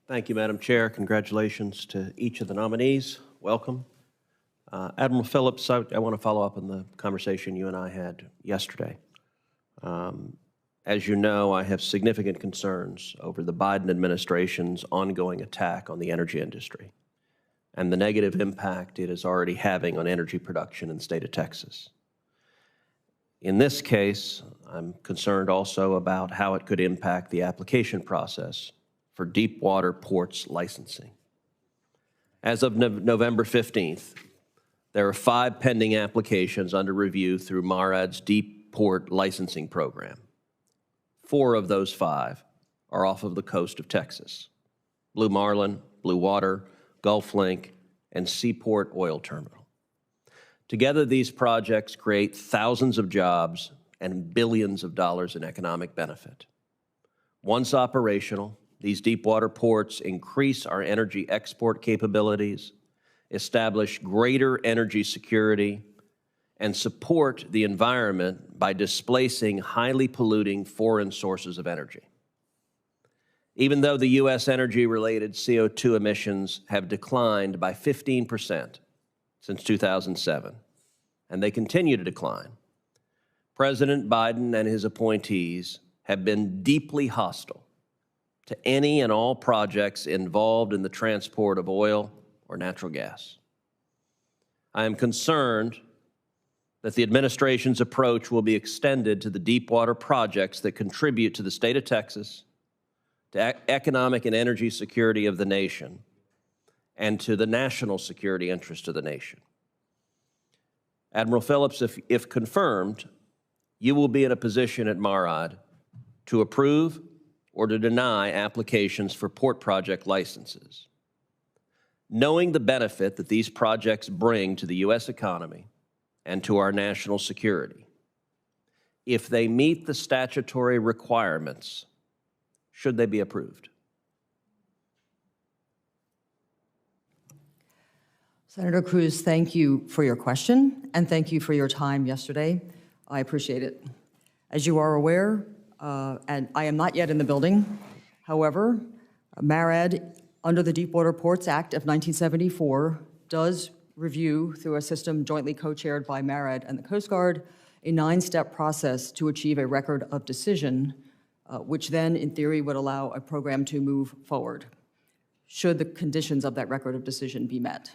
Thank you, Madam Chair. Congratulations to each of the nominees. Welcome. Admiral Phillips, I want to follow up on the conversation you and I had yesterday. As you know, I have significant concerns over the Biden administration's ongoing attack on the energy industry and the negative impact it is already having on energy production in the state of Texas. In this case, I'm concerned also about how it could impact the application process for deep water ports licensing. As of November 15th, there are 5 pending applications under review through MARAD's Deep Port Licensing Program. 4 of those 5 are off of the coast of Texas: Blue Marlin, Blue Water, Gulf Link, and Seaport Oil Terminal. Together, these projects create thousands of jobs and billions of dollars in economic benefit. Once operational, these deepwater ports increase our energy export capabilities, establish greater energy security, and support the environment by displacing highly polluting foreign sources of energy. Even though the U.S. energy-related CO2 emissions have declined by 15% since 2007, and they continue to decline, President Biden and his appointees have been deeply hostile to any and all projects involved in the transport of oil or natural gas. I am concerned that the administration's approach will be extended to the deepwater projects that contribute to the state of Texas, to economic and energy security of the nation, and to the national security interest of the nation. Admiral Phillips, if confirmed, you will be in a position at MARAD to approve or to deny applications for port project licenses. Knowing the benefit that these projects bring to the U.S. economy and to our national security, if they meet the statutory requirements, should they be approved? Senator Cruz, thank you for your question, and thank you for your time yesterday. I appreciate it. As you are aware, and I am not yet in the building, however, MARAD, under the Deepwater Ports Act of 1974, does review through a system jointly co-chaired by MARAD and the Coast Guard a 9-step process to achieve a record of decision, which then, in theory, would allow a program to move forward, should the conditions of that record of decision be met.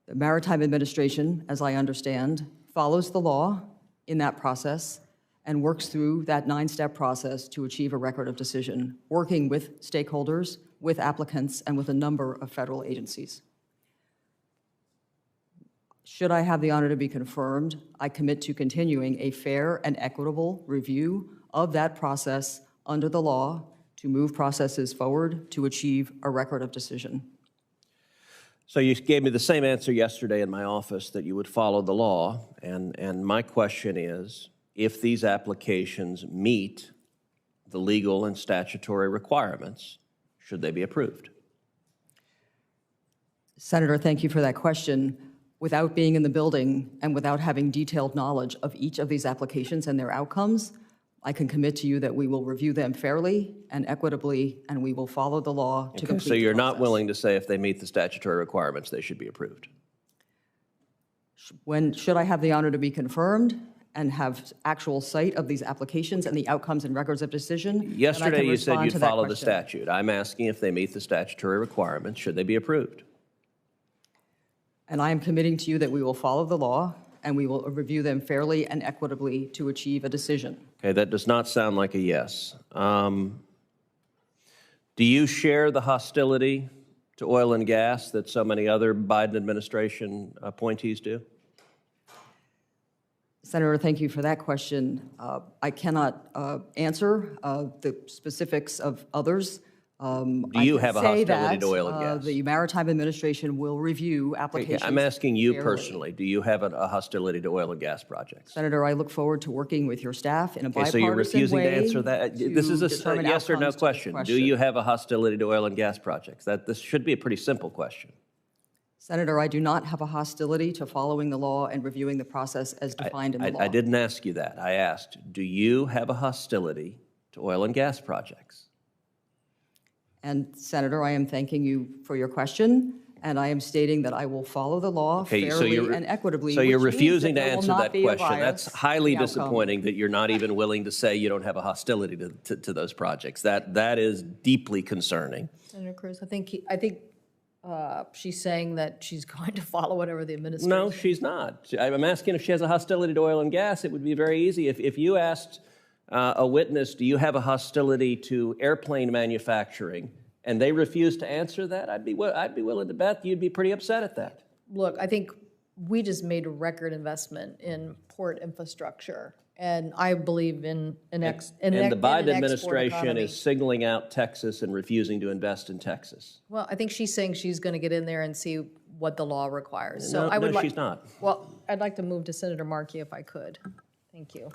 The Maritime Administration, as I understand, follows the law in that process and works through that 9-step process to achieve a record of decision, working with stakeholders, with applicants, and with a number of federal agencies. Should I have the honor to be confirmed, I commit to continuing a fair and equitable review of that process under the law to move processes forward to achieve a record of decision. So you gave me the same answer yesterday in my office, that you would follow the law, and my question is, if these applications meet the legal and statutory requirements, should they be approved? Senator, thank you for that question. Without being in the building and without having detailed knowledge of each of these applications and their outcomes, I can commit to you that we will review them fairly and equitably, and we will follow the law to complete the process. So you're not willing to say if they meet the statutory requirements, they should be approved? Should I have the honor to be confirmed and have actual sight of these applications and the outcomes and records of decision? Yesterday you said you'd follow the statute. I'm asking if they meet the statutory requirements, should they be approved? And I am committing to you that we will follow the law and we will review them fairly and equitably to achieve a decision. Okay, that does not sound like a yes. Do you share the hostility to oil and gas that so many other Biden administration appointees do? Senator, thank you for that question. I cannot answer the specifics of others. Do you have a hostility to oil and gas? The Maritime Administration will review applications. I'm asking you fairly. Personally, do you have a hostility to oil and gas projects? Senator, I look forward to working with your staff in a bipartisan way. So you're refusing to answer that? This is a yes or no question. Do you have a hostility to oil and gas projects? This should be a pretty simple question. Senator, I do not have a hostility to following the law and reviewing the process as defined in the law. I didn't ask you that. I asked, do you have a hostility to oil and gas projects? And Senator, I am thanking you for your question, and I am stating that I will follow the law fairly and equitably. So you're which means refusing to there will answer not that be a question. bias That's highly in the outcome. disappointing that you're not even willing to say you don't have a hostility to those projects. That is deeply concerning. Senator Cruz, I think she's saying that she's going to follow whatever the administration. No, she's not. I'm asking if she has a hostility to oil and gas. It would be very easy. If you asked a witness, do you have a hostility to airplane manufacturing, and they refuse to answer that, I'd be willing to bet you'd be pretty upset at that. Look, I think we just made a record investment in port infrastructure, and I believe in And the Biden administration is signaling out Texas and refusing to invest in Texas. Well, I think she's saying she's going to get in there and see what the law requires. So No, I would she's not. Well, I'd like to move to Senator Markey if I could. Thank you.